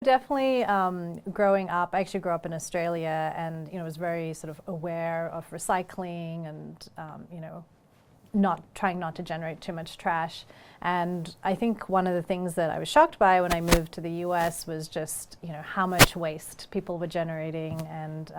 Definitely growing up, I actually grew up in Australia and, was very sort of aware of recycling and, trying not to generate too much trash. And I think one of the things that I was shocked by when I moved to the US was just, how much waste people were generating. And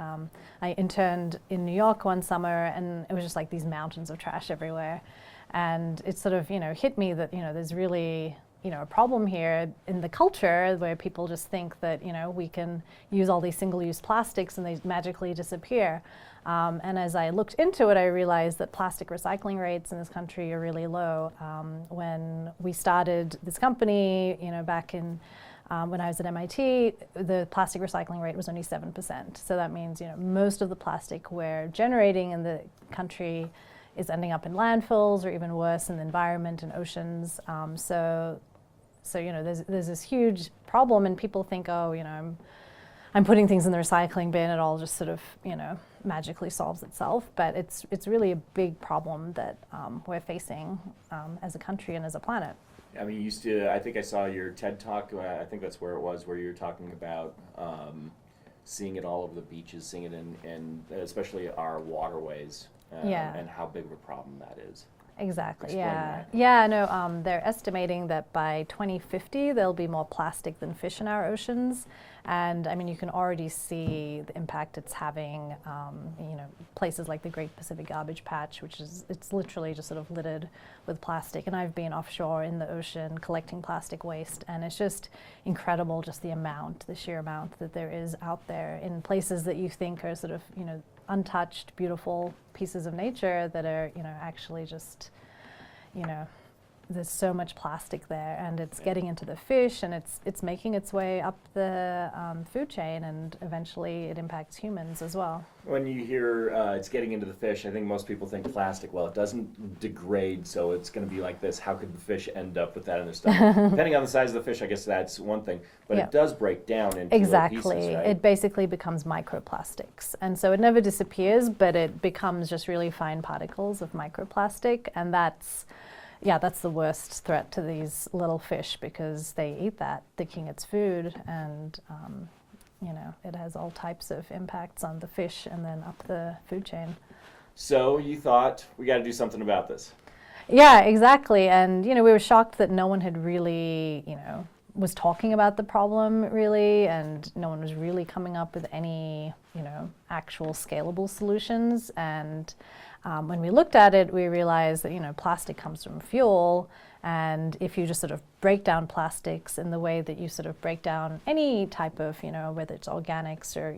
I interned in New York one summer and it was just like these mountains of trash everywhere. And it sort of, hit me that, there's really a problem here in the culture where people just think that, we can use all these single-use plastics and they magically disappear. And as I looked into it, I realized that plastic recycling rates in this country are really low. When we started this company, back in when I was at MIT, the plastic recycling rate was only 7%. So that means, most of the plastic we're generating in the country is ending up in landfills or even worse in the environment and oceans. So there's this huge problem, and people think, oh, I'm putting things in the recycling bin, it all just sort of, magically solves itself. But it's really a big problem that we're facing as a country and as a planet. I mean, I think I saw your TED Talk, I think that's where it was, where you were talking about seeing it all over the beaches, seeing it in especially our waterways, and how big of a problem that is. Exactly. Explain that. Yeah. No. They're estimating that by 2050 there'll be more plastic than fish in our oceans, and I mean you can already see the impact it's having. Places like the Great Pacific Garbage Patch, it's literally just sort of littered with plastic. And I've been offshore in the ocean collecting plastic waste, and it's just incredible, just the sheer amount that there is out there in places that you think are sort of untouched, beautiful pieces of nature that are, actually just, there's so much plastic there, and it's getting into the fish, and it's making its way up the food chain, and eventually it impacts humans as well. When you hear it's getting into the fish, I think most people think plastic. Well, it doesn't degrade, so it's going to be like this. How could the fish end up with that in their stomach? Depending on the size of the fish, I guess that's one thing. But it does break down into little pieces, right? It basically becomes microplastics. And so it never disappears, but it becomes just really fine particles of microplastic. And that's the worst threat to these little fish, because they eat that thinking it's food, and it has all types of impacts on the fish and then up the food chain. So you thought, we got to do something about this. Yeah, exactly. And we were shocked that no one had really, was talking about the problem really, and no one was really coming up with any, actual scalable solutions. And when we looked at it, we realized that, plastic comes from fuel. And if you just sort of break down plastics in the way that you sort of break down any type of, whether it's organics or,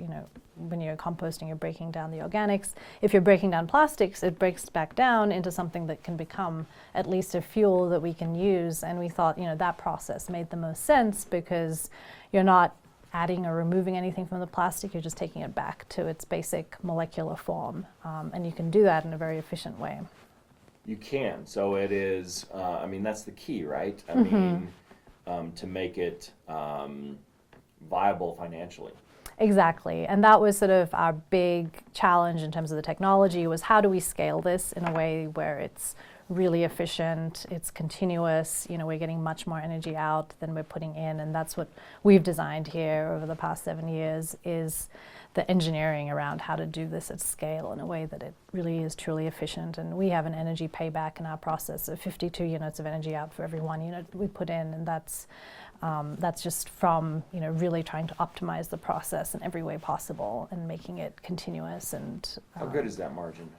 when you're composting, you're breaking down the organics. If you're breaking down plastics, it breaks back down into something that can become at least a fuel that we can use. And we thought, that process made the most sense, because you're not adding or removing anything from the plastic, you're just taking it back to its basic molecular form. And you can do that in a very efficient way. You can. So it is, that's the key, right? I mean, to make it viable financially. Exactly. And that was sort of our big challenge in terms of the technology, was how do we scale this in a way where it's really efficient, it's continuous, we're getting much more energy out than we're putting in. And that's what we've designed here over the past 7 years, is the engineering around how to do this at scale in a way that it really is truly efficient. And we have an energy payback in our process of 52 units of energy out for every 1 unit we put in. And that's just from really trying to optimize the process in every way possible and making it continuous. And how good is that margin?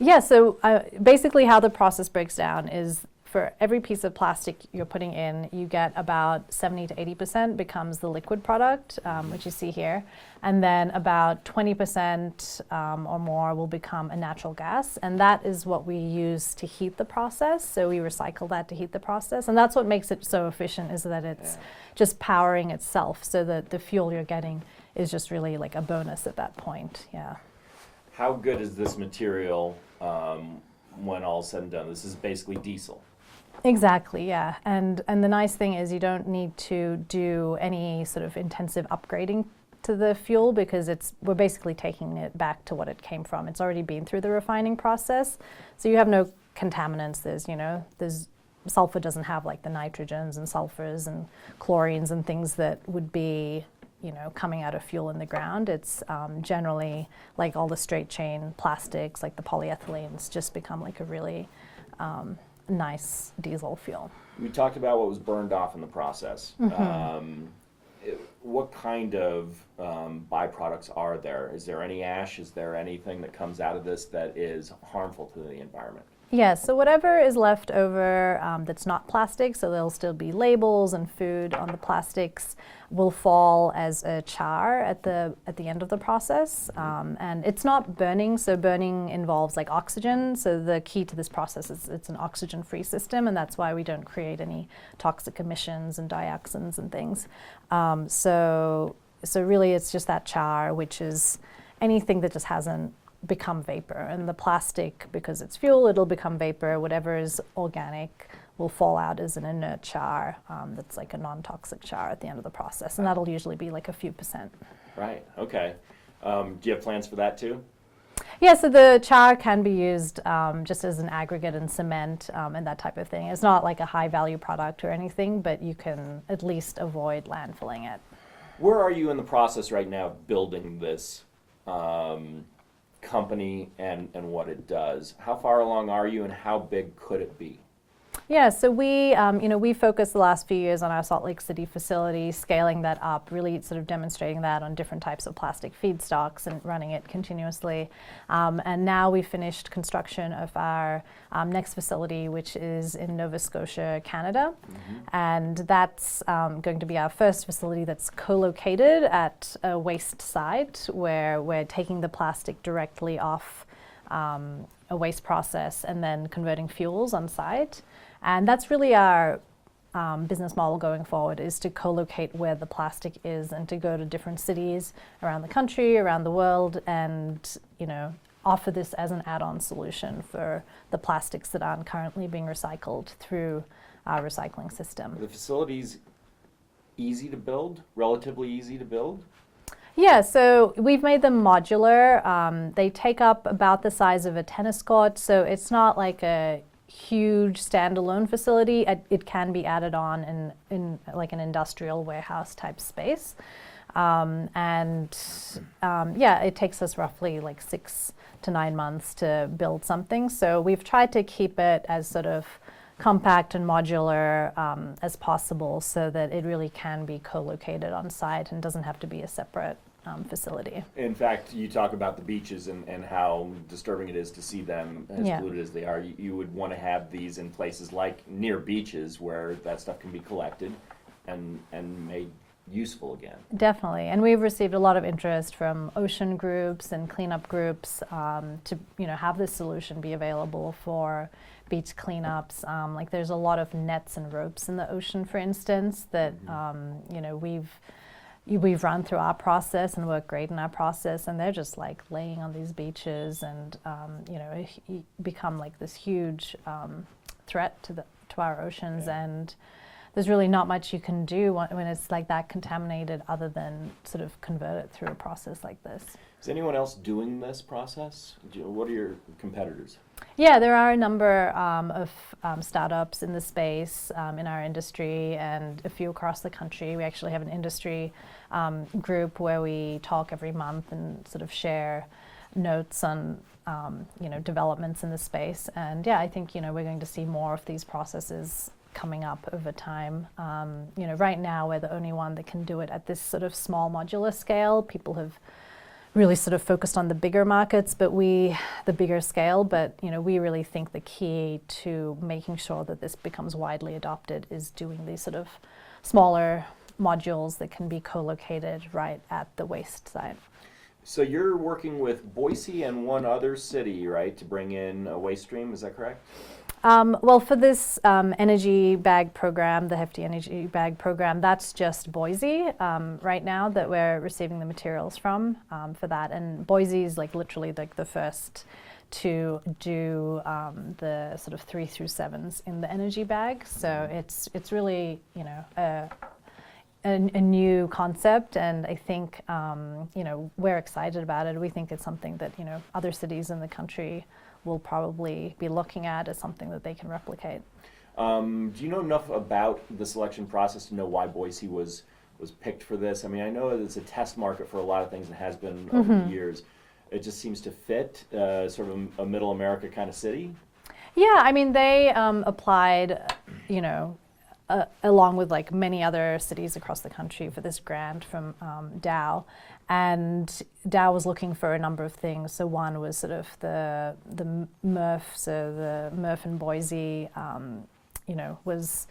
Yeah, so basically how the process breaks down is, for every piece of plastic you're putting in, you get about 70 to 80% becomes the liquid product, which you see here. And then about 20% or more will become a natural gas. And that is what we use to heat the process. So we recycle that to heat the process. And that's what makes it so efficient, is that it's just powering itself, so that the fuel you're getting is just really like a bonus at that point. Yeah. How good is this material when all said and done? This is basically diesel. Exactly, yeah. And the nice thing is you don't need to do any sort of intensive upgrading to the fuel, because we're basically taking it back to what it came from. It's already been through the refining process. So you have no contaminants. There's sulfur doesn't have like the nitrogens and sulfurs and chlorines and things that would be, coming out of fuel in the ground. It's generally like all the straight chain plastics, like the polyethylenes, just become like a really nice diesel fuel. We talked about what was burned off in the process. What kind of byproducts are there? Is there any ash? Is there anything that comes out of this that is harmful to the environment? Yeah, so whatever is left over that's not plastic, so there'll still be labels and food on the plastics, will fall as a char at the end of the process. And it's not burning, so burning involves like oxygen. So the key to this process is it's an oxygen-free system, and that's why we don't create any toxic emissions and dioxins and things. So really it's just that char, which is anything that just hasn't become vapor. And the plastic, because it's fuel, it'll become vapor. Whatever is organic will fall out as an inert char that's like a non-toxic char at the end of the process. And that'll usually be like a few percent. Right, okay. Do you have plans for that too? Yeah, so the char can be used just as an aggregate in cement and that type of thing. It's not like a high value product or anything, but you can at least avoid landfilling it. Where are you in the process right now of building this company and what it does? How far along are you and how big could it be? Yeah, so we focused the last few years on our Salt Lake City facility, scaling that up, really sort of demonstrating that on different types of plastic feedstocks and running it continuously. And now we finished construction of our next facility, which is in Nova Scotia, Canada. And that's going to be our first facility that's co-located at a waste site where we're taking the plastic directly off a waste process and then converting fuels on site. And that's really our business model going forward, is to co-locate where the plastic is and to go to different cities around the country, around the world, and offer this as an add-on solution for the plastics that aren't currently being recycled through our recycling system. Are the facilities easy to build, relatively easy to build? Yeah, so we've made them modular. They take up about the size of a tennis court, so it's not like a huge standalone facility. It can be added on in like an industrial warehouse type space. It takes us roughly like 6 to 9 months to build something. So we've tried to keep it as sort of compact and modular as possible so that it really can be co-located on site and doesn't have to be a separate facility. In fact, you talk about the beaches and how disturbing it is to see them as polluted as they are. You would want to have these in places like near beaches where that stuff can be collected and made useful again. Definitely, and we've received a lot of interest from ocean groups and cleanup groups to have this solution be available for beach cleanups. Like there's a lot of nets and ropes in the ocean, for instance, that we've run through our process and work great in our process, and they're just like laying on these beaches and become like this huge threat to our oceans. And there's really not much you can do when it's like that contaminated other than sort of convert it through a process like this. Is anyone else doing this process? What are your competitors? Yeah, there are a number of startups in the space in our industry and a few across the country. We actually have an industry group where we talk every month and sort of share notes on developments in the space. And yeah, I think we're going to see more of these processes coming up over time. Right now we're the only one that can do it at this sort of small modular scale. People have really sort of focused on the bigger markets, but we really think the key to making sure that this becomes widely adopted is doing these sort of smaller modules that can be co-located right at the waste site. So you're working with Boise and one other city, right, to bring in a waste stream, is that correct? Well, for this energy bag program, the Hefty Energy Bag Program, that's just Boise right now that we're receiving the materials from for that. And Boise is like literally like the first to do the sort of 3 through 7s in the energy bag. So it's really a new concept, and I think we're excited about it. We think it's something that other cities in the country will probably be looking at as something that they can replicate. Do you know enough about the selection process to know why Boise was picked for this? I mean, I know it's a test market for a lot of things and has been over the years. It just seems to fit sort of a middle America kind of city. Yeah, I mean, they applied, you know, along with like many other cities across the country for this grant from Dow. And Dow was looking for a number of things. So one was sort of the Murph, so the Murph in Boise, you know, was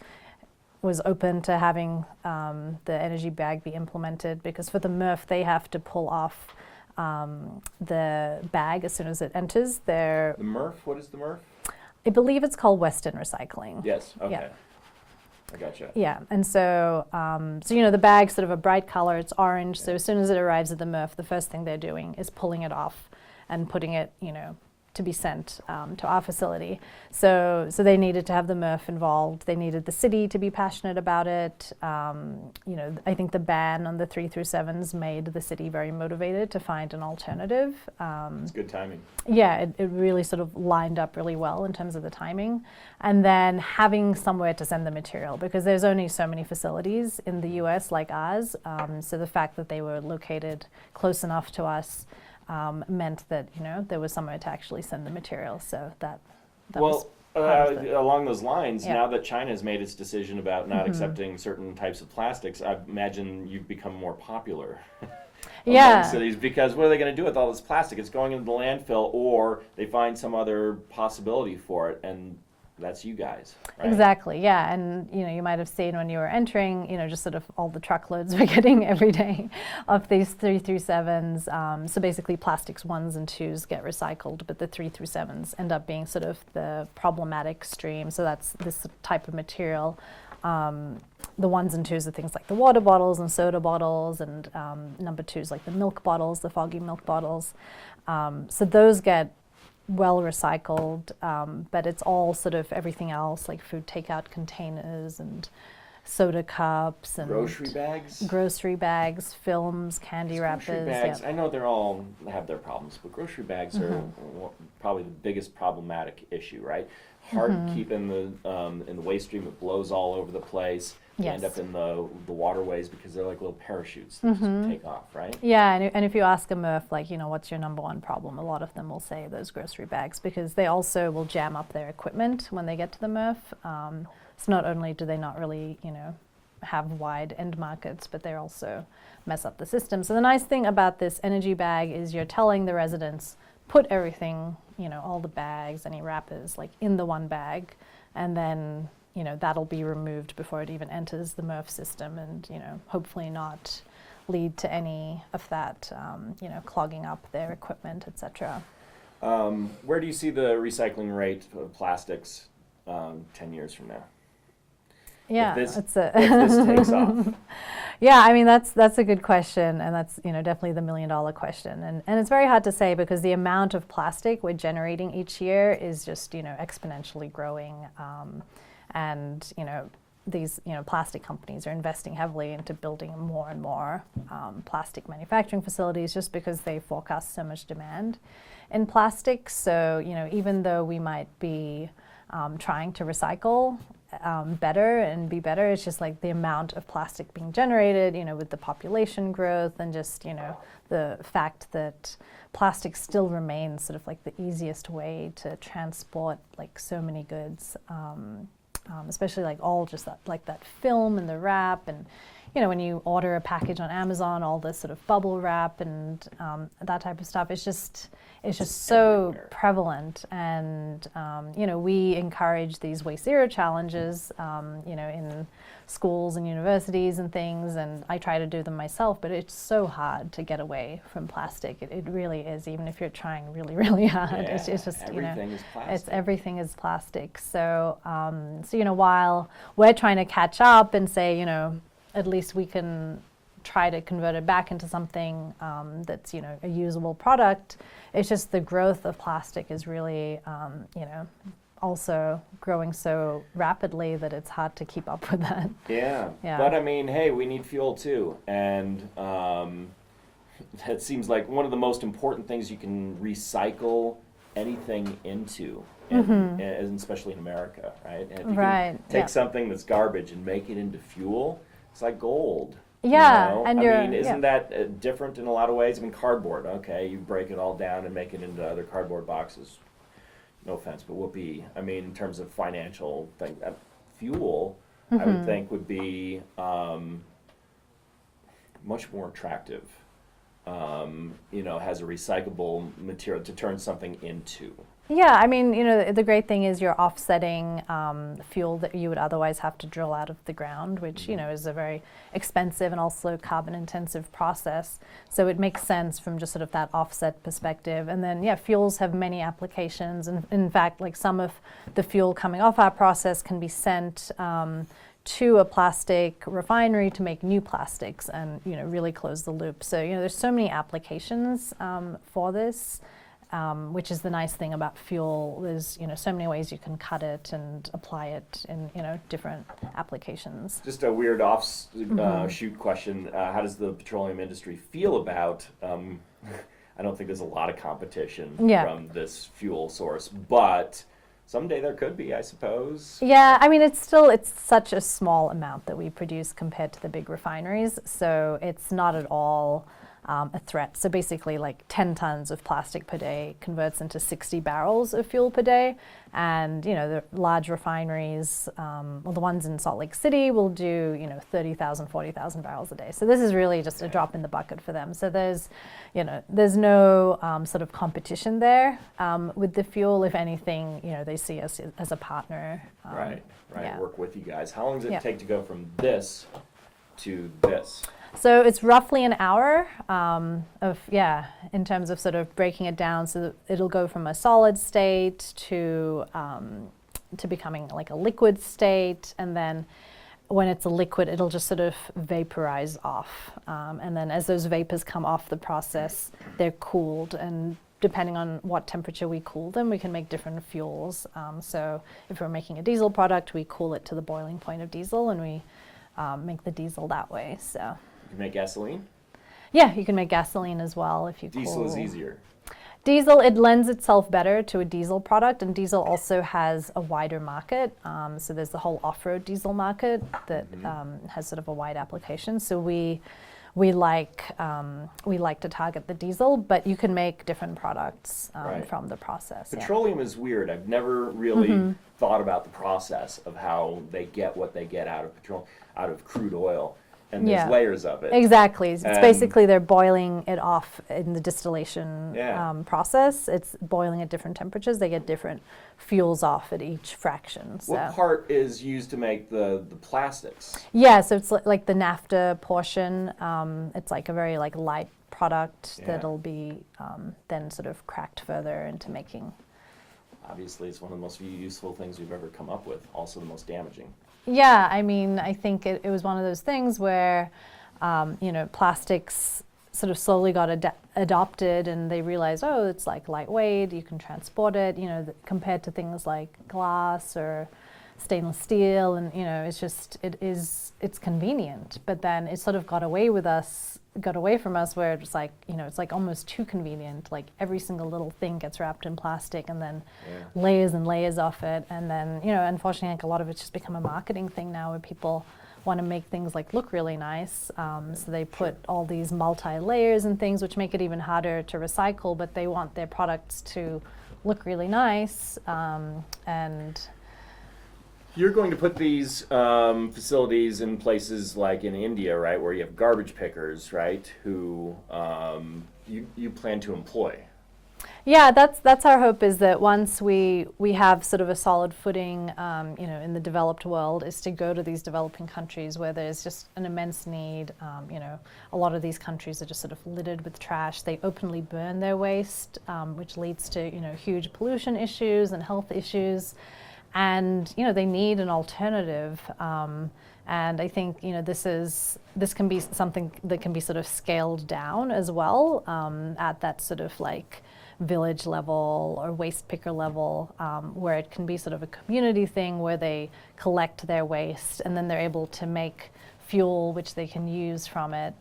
open to having the energy bag be implemented, because for the Murph they have to pull off the bag as soon as it enters their. The Murph? What is the Murph? I believe it's called Western Recycling. Yes. Okay. Yeah. I gotcha. Yeah, and so, so you know, the bag's sort of a bright color, it's orange, so as soon as it arrives at the Murph, the first thing they're doing is pulling it off and putting it, you know, to be sent to our facility. So they needed to have the Murph involved. They needed the city to be passionate about it. You know, I think the ban on the 3 through 7s made the city very motivated to find an alternative. It's good timing. Yeah, it really sort of lined up really well in terms of the timing. And then having somewhere to send the material, because there's only so many facilities in the US like ours. So the fact that they were located close enough to us meant that, you know, there was somewhere to actually send the material. So that was along those lines, Yeah. now that China has made its decision about not accepting certain types of plastics, I imagine you've become more popular Yeah. among cities, because what are they going to do with all this plastic? It's going into the landfill, or they find some other possibility for it, and that's you guys, right? Exactly, yeah, and you know, you might have seen when you were entering, you know, just sort of all the truckloads we're getting every day of these 3 through 7s. So basically plastics 1s and 2s get recycled, but the 3 through 7s end up being sort of the problematic stream. So that's this type of material. The 1s and 2s are things like the water bottles and soda bottles, and number 2s like the milk bottles, the foggy milk bottles. So those get well recycled, but it's all sort of everything else, like food takeout containers and soda cups and grocery bags, films, candy wrappers. Grocery bags, Yep. I know they're all have their problems, but grocery bags are probably the biggest problematic issue, right? Hard to keep in the waste stream. It blows all over the place. They end up in the waterways because they're like little parachutes that just take off, right? Yeah, and if you ask a Murph, like, you know, what's your number one problem, a lot of them will say those grocery bags, because they also will jam up their equipment when they get to the Murph. So not only do they not really, you know, have wide end markets, but they also mess up the system. So the nice thing about this energy bag is you're telling the residents, put everything, you know, all the bags, any wrappers, like in the one bag, and then, you know, that'll be removed before it even enters the Murph system, and, you know, hopefully not lead to any of that, you know, clogging up their equipment, etc. Where do you see the recycling rate of plastics 10 years from now? Yeah, if this takes off. Yeah, I mean, that's a good question, and that's, you know, definitely the $1 million question. And it's very hard to say, because the amount of plastic we're generating each year is just, you know, exponentially growing. And, you know, these, you know, plastic companies are investing heavily into building more and more plastic manufacturing facilities, just because they forecast so much demand in plastic. So, you know, even though we might be trying to recycle better and be better, it's just like the amount of plastic being generated, you know, with the population growth, and just, you know, the fact that plastic still remains sort of like the easiest way to transport like so many goods. Especially like all just that, like that film and the wrap, and, you know, when you order a package on Amazon, all this sort of bubble wrap and that type of stuff, it's just so everywhere. prevalent. And you know, we encourage these waste zero challenges, you know, in schools and universities and things, and I try to do them myself, but it's so hard to get away from plastic. It really is, even if you're trying really, really hard. Yeah, it's just, you know, everything is plastic. everything is plastic. So, so, you know, while we're trying to catch up and say, you know, at least we can try to convert it back into something that's, you know, a usable product, it's just the growth of plastic is really, you know, also growing so rapidly that it's hard to keep up with that. Yeah. Yeah. But I mean, hey, we need fuel too, and that seems like one of the most important things you can recycle anything into, and especially in America, right? And if you can take something that's garbage and make it into fuel, it's like gold. Yeah, you know? and I mean, isn't that different in a lot of ways? I mean, cardboard, okay, you break it all down and make it into other cardboard boxes. No offense, but whoopee. I mean, in terms of financial thing, fuel, I would think would be much more attractive. Has a recyclable material to turn something into. Yeah, I mean, the great thing is you're offsetting fuel that you would otherwise have to drill out of the ground, which, is a very expensive and also carbon-intensive process. So it makes sense from just sort of that offset perspective. And then, fuels have many applications. And in fact, like some of the fuel coming off our process can be sent to a plastic refinery to make new plastics and, really close the loop. So, there's so many applications for this. Which is the nice thing about fuel. There's so many ways you can cut it and apply it in different applications. Just a weird shoot question. How does the petroleum industry feel about? I don't think there's a lot of competition from this fuel source, but someday there could be, I suppose. Yeah, I mean it's such a small amount that we produce compared to the big refineries, so it's not at all a threat. So basically like 10 tons of plastic per day converts into 60 barrels of fuel per day. And, the large refineries, the ones in Salt Lake City will do, 30,000, 40,000 barrels a day. So this is really just a drop in the bucket for them. So there's no sort of competition there with the fuel. If anything, they see us as a partner. Right. Yeah. Work with you guys. How long does it take to go from this to this? So it's roughly an hour in terms of sort of breaking it down. So that it'll go from a solid state to becoming like a liquid state. And then when it's a liquid, it'll just sort of vaporize off. And then as those vapors come off the process, they're cooled. And depending on what temperature we cool them, we can make different fuels. So if we're making a diesel product, we cool it to the boiling point of diesel and we make the diesel that way. So. You can make gasoline? Yeah, you can make gasoline as well if you Diesel is easier. Diesel, it lends itself better to a diesel product, and diesel also has a wider market. So there's the whole off-road diesel market that has sort of a wide application. So we like to target the diesel, but you can make different products from the process. Petroleum is weird. I've never really thought about the process of how they get what they get out of crude oil. And there's layers of it. Exactly. It's basically they're boiling it off in the distillation process. It's boiling at different temperatures. They get different fuels off at each fraction. So. What part is used to make the plastics? Yeah, so it's like the naphtha portion. It's like a very light product that'll be then sort of cracked further into making. Obviously, it's one of the most useful things we've ever come up with. Also the most damaging. Yeah, I mean, I think it was one of those things where, plastics sort of slowly got adopted and they realized, oh, it's like lightweight, you can transport it, compared to things like glass or stainless steel, and, it's convenient. But then it sort of got away from us where it's like, it's like almost too convenient. Like every single little thing gets wrapped in plastic and then layers and layers of it. And then, unfortunately, like a lot of it's just become a marketing thing now where people want to make things look really nice. So they put all these multi-layers and things, which make it even harder to recycle, but they want their products to look really nice. And you're going to put these facilities in places like in India, right, where you have garbage pickers, right, who you plan to employ. Yeah, that's our hope, is that once we have sort of a solid footing, in the developed world, is to go to these developing countries where there's just an immense need. A lot of these countries are just sort of littered with trash. They openly burn their waste, which leads to huge pollution issues and health issues. And they need an alternative, and I think this can be something that can be sort of scaled down as well at that sort of village level or waste picker level, where it can be sort of a community thing where they collect their waste and then they're able to make fuel which they can use from it,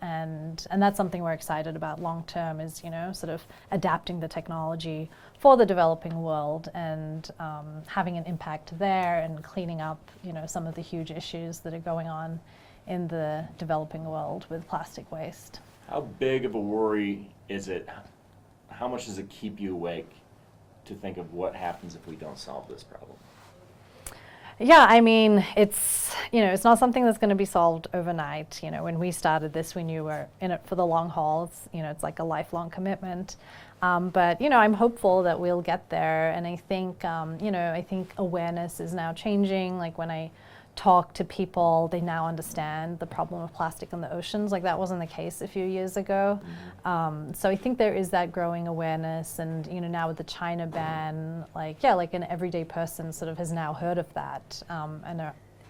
and that's something we're excited about long term, is sort of adapting the technology for the developing world and having an impact there and cleaning up some of the huge issues that are going on in the developing world with plastic waste. How big of a worry is it? How much does it keep you awake to think of what happens if we don't solve this problem? Yeah, I mean, it's not something that's going to be solved overnight. When we started this, we knew we're in it for the long haul. It's like a lifelong commitment. But I'm hopeful that we'll get there. And I think I think awareness is now changing. Like when I talk to people, they now understand the problem of plastic in the oceans. Like that wasn't the case a few years ago. So I think there is that growing awareness, and now with the China ban, like an everyday person sort of has now heard of that and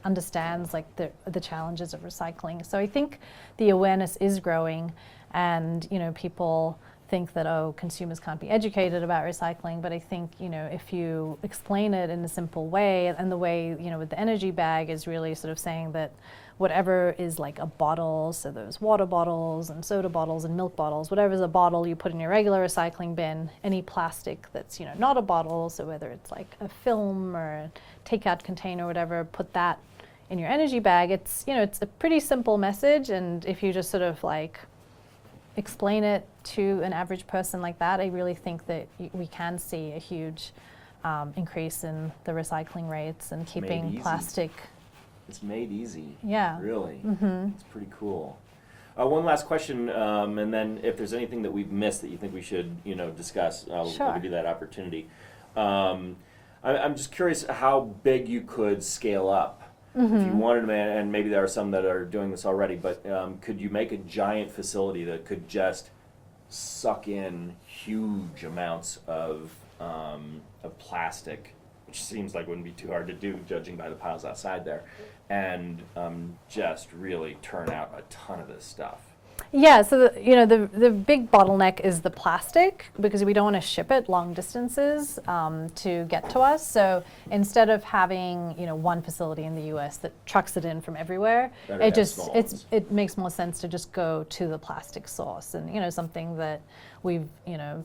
understands like the challenges of recycling. So I think the awareness is growing, and people think that consumers can't be educated about recycling, but I think if you explain it in a simple way, and the way with the energy bag is really sort of saying that whatever is like a bottle, so those water bottles and soda bottles and milk bottles, whatever is a bottle you put in your regular recycling bin, any plastic that's not a bottle, so whether it's like a film or a takeout container or whatever, put that in your energy bag. It's it's a pretty simple message, and if you just sort of like explain it to an average person like that, I really think that we can see a huge increase in the recycling rates and keeping plastic. It's made easy. Yeah. Really. It's pretty cool. One last question, and then if there's anything that we've missed that you think we should discuss, I'll give you that opportunity. I'm just curious how big you could scale up. If you wanted to, and maybe there are some that are doing this already, but could you make a giant facility that could just suck in huge amounts of plastic, which seems like wouldn't be too hard to do, judging by the piles outside there, and just really turn out a ton of this stuff? Yeah, so the big bottleneck is the plastic, because we don't want to ship it long distances to get to us. So instead of having one facility in the U.S. that trucks it in from everywhere, it makes more sense to just go to the plastic source. And something that we've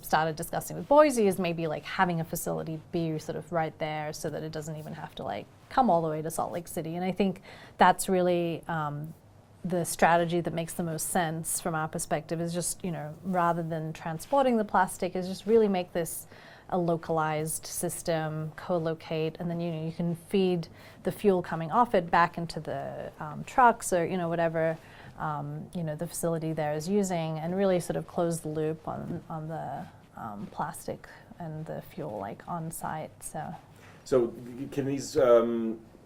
started discussing with Boise is maybe like having a facility be sort of right there, so that it doesn't even have to like come all the way to Salt Lake City. And I think that's really the strategy that makes the most sense from our perspective, is just, rather than transporting the plastic, is just really make this a localized system, co-locate, and then you can feed the fuel coming off it back into the trucks or whatever the facility there is using, and really sort of close the loop on the plastic and the fuel like on site. So can these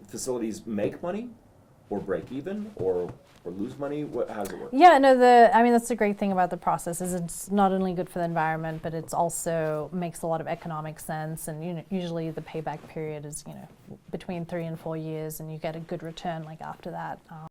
facilities make money, or break even, or lose money? How does it work? Yeah, no, I mean, that's the great thing about the process, is it's not only good for the environment, but it's also makes a lot of economic sense. And usually the payback period is between 3 and 4 years, and you get a good return like after that.